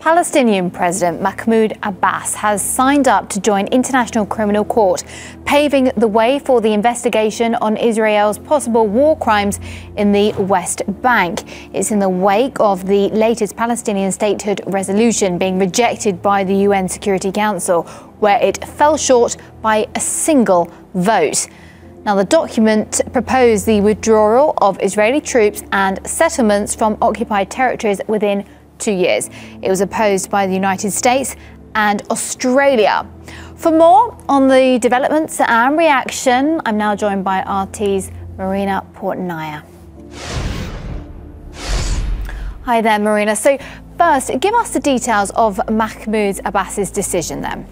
Palestinian President Mahmoud Abbas has signed up to join International Criminal Court, paving the way for the investigation on Israel's possible war crimes in the West Bank. It's in the wake of the latest Palestinian statehood resolution being rejected by the UN Security Council, where it fell short by a single vote. Now, the document proposed the withdrawal of Israeli troops and settlements from occupied territories within 2 years. It was opposed by the United States and Australia. For more on the developments and reaction, I'm now joined by RT's Marina Portnaya. Hi there, Marina. So first, give us the details of Mahmoud Abbas's decision then.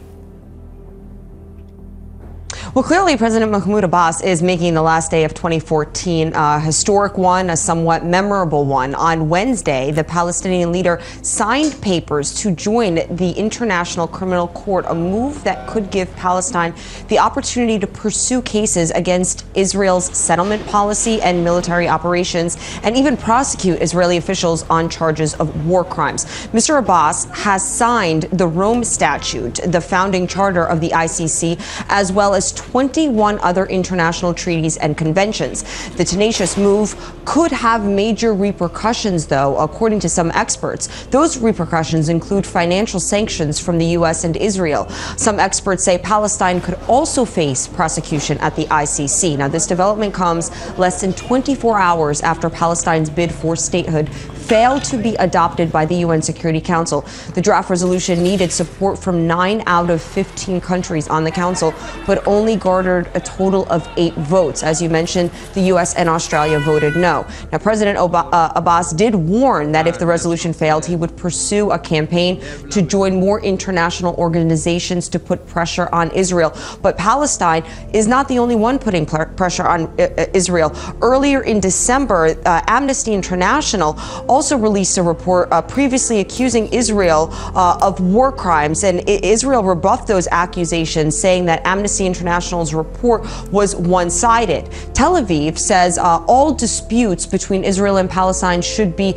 Well, clearly, President Mahmoud Abbas is making the last day of 2014 a historic one, a somewhat memorable one. On Wednesday, the Palestinian leader signed papers to join the International Criminal Court, a move that could give Palestine the opportunity to pursue cases against Israel's settlement policy and military operations, and even prosecute Israeli officials on charges of war crimes. Mr. Abbas has signed the Rome Statute, the founding charter of the I.C.C., as well as 21 other international treaties and conventions. The tenacious move could have major repercussions, though, according to some experts. Those repercussions include financial sanctions from the U.S. and Israel. Some experts say Palestine could also face prosecution at the I.C.C. Now, this development comes less than 24 hours after Palestine's bid for statehood failed to be adopted by the UN Security Council. The draft resolution needed support from 9 out of 15 countries on the council, but only garnered a total of 8 votes. As you mentioned, the U.S. and Australia voted no. Now, President Abbas did warn that if the resolution failed, he would pursue a campaign to join more international organizations to put pressure on Israel. But Palestine is not the only one putting pressure on Israel. Earlier in December, Amnesty International also released a report previously accusing Israel of war crimes, and Israel rebuffed those accusations, saying that Amnesty International's report was one-sided. Tel Aviv says all disputes between Israel and Palestine should be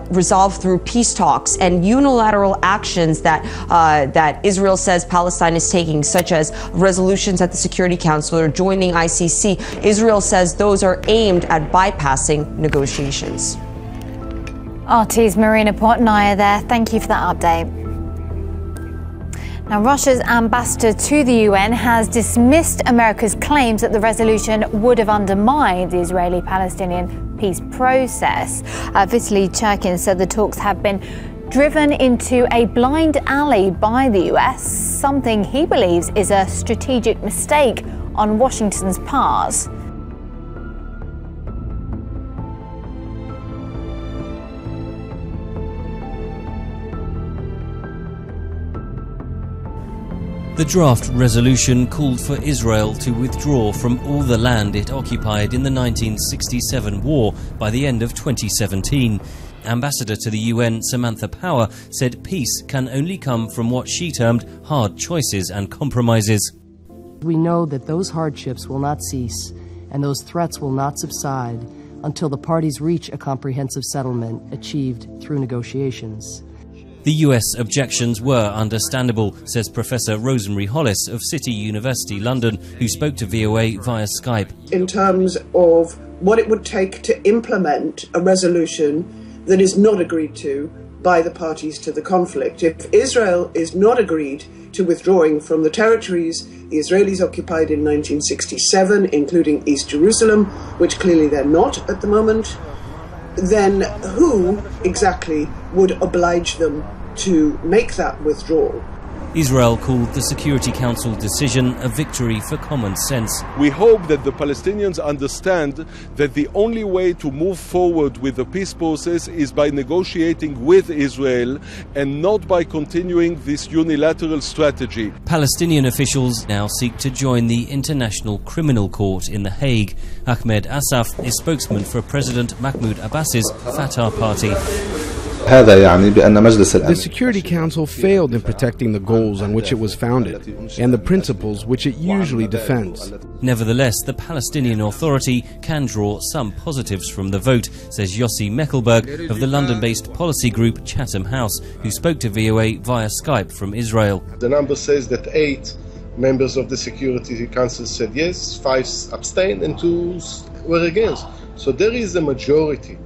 resolved through peace talks, and unilateral actions that Israel says Palestine is taking, such as resolutions at the Security Council or joining I.C.C., Israel says those are aimed at bypassing negotiations. RT's Marina Portnaya there. Thank you for that update. Now, Russia's ambassador to the UN has dismissed America's claims that the resolution would have undermined the Israeli-Palestinian peace process. Vitaly Churkin said the talks have been driven into a blind alley by the US, something he believes is a strategic mistake on Washington's part. The draft resolution called for Israel to withdraw from all the land it occupied in the 1967 war by the end of 2017. Ambassador to the UN Samantha Power said peace can only come from what she termed hard choices and compromises. We know that those hardships will not cease and those threats will not subside until the parties reach a comprehensive settlement achieved through negotiations. The US objections were understandable, says Professor Rosemary Hollis of City University London, who spoke to VOA via Skype. In terms of what it would take to implement a resolution that is not agreed to by the parties to the conflict. If Israel is not agreed to withdrawing from the territories the Israelis occupied in 1967, including East Jerusalem, which clearly they're not at the moment, then who exactly would oblige them to make that withdrawal? Israel called the Security Council decision a victory for common sense. We hope that the Palestinians understand that the only way to move forward with the peace process is by negotiating with Israel and not by continuing this unilateral strategy. Palestinian officials now seek to join the International Criminal Court in The Hague. Ahmed Assaf is spokesman for President Mahmoud Abbas's Fatah party. The Security Council failed in protecting the goals on which it was founded and the principles which it usually defends. Nevertheless, the Palestinian Authority can draw some positives from the vote, says Yossi Meckelberg of the London-based policy group Chatham House, who spoke to VOA via Skype from Israel. The number says that 8 members of the Security Council said yes, 5 abstained, and 2 were against. So there is a majority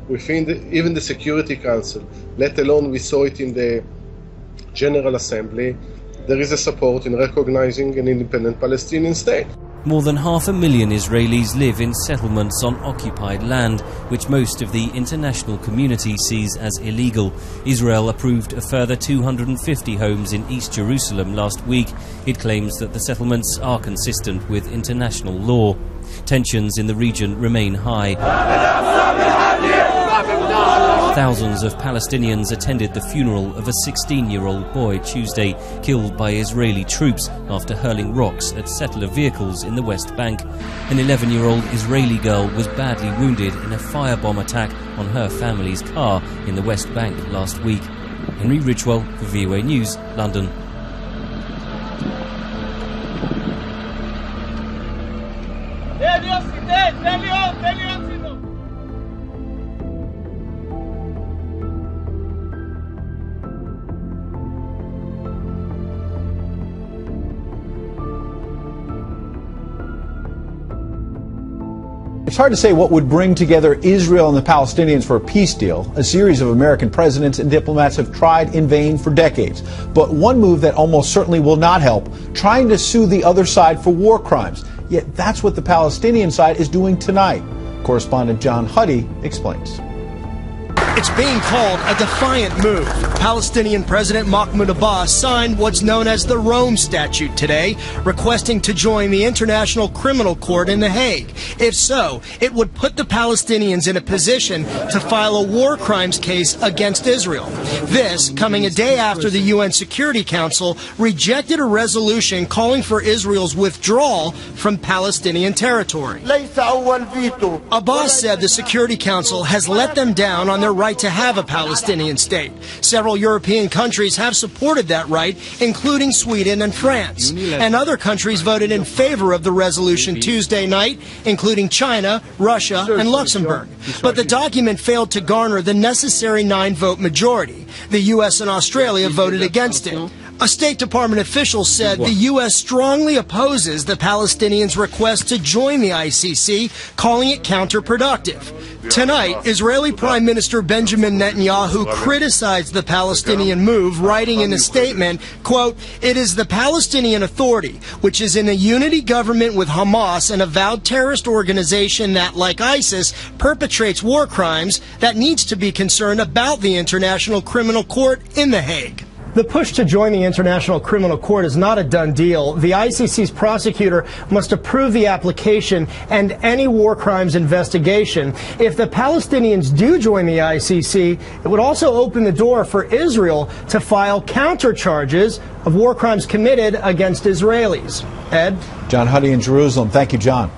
within even the Security Council, let alone we saw it in the General Assembly. There is a support in recognizing an independent Palestinian state. More than 500,000 Israelis live in settlements on occupied land, which most of the international community sees as illegal. Israel approved a further 250 homes in East Jerusalem last week. It claims that the settlements are consistent with international law. Tensions in the region remain high. Thousands of Palestinians attended the funeral of a 16-year-old boy Tuesday, killed by Israeli troops after hurling rocks at settler vehicles in the West Bank. An 11-year-old Israeli girl was badly wounded in a firebomb attack on her family's car in the West Bank last week. Henry Ridgewell for VOA News, London. It's hard to say what would bring together Israel and the Palestinians for a peace deal. A series of American presidents and diplomats have tried in vain for decades. But one move that almost certainly will not help, trying to sue the other side for war crimes. Yet that's what the Palestinian side is doing tonight. Correspondent John Huddy explains. It's being called a defiant move. Palestinian President Mahmoud Abbas signed what's known as the Rome Statute today, requesting to join the International Criminal Court in The Hague. If so, it would put the Palestinians in a position to file a war crimes case against Israel. This coming a day after the UN Security Council rejected a resolution calling for Israel's withdrawal from Palestinian territory. Abbas said the Security Council has let them down on their right to have a Palestinian state. Several European countries have supported that right, including Sweden and France. And other countries voted in favor of the resolution Tuesday night, including China, Russia, and Luxembourg. But the document failed to garner the necessary 9-vote majority. The U.S. and Australia voted against it. A State Department official said the U.S. strongly opposes the Palestinians' request to join the I.C.C., calling it counterproductive. Tonight, Israeli Prime Minister Benjamin Netanyahu criticized the Palestinian move, writing in a statement, quote, "It is the Palestinian Authority, which is in a unity government with Hamas, an avowed terrorist organization that, like ISIS, perpetrates war crimes, that needs to be concerned about the International Criminal Court in The Hague." The push to join the International Criminal Court is not a done deal. The ICC's prosecutor must approve the application and any war crimes investigation. If the Palestinians do join the ICC, it would also open the door for Israel to file countercharges of war crimes committed against Israelis. Ed? John Huddy in Jerusalem. Thank you, John.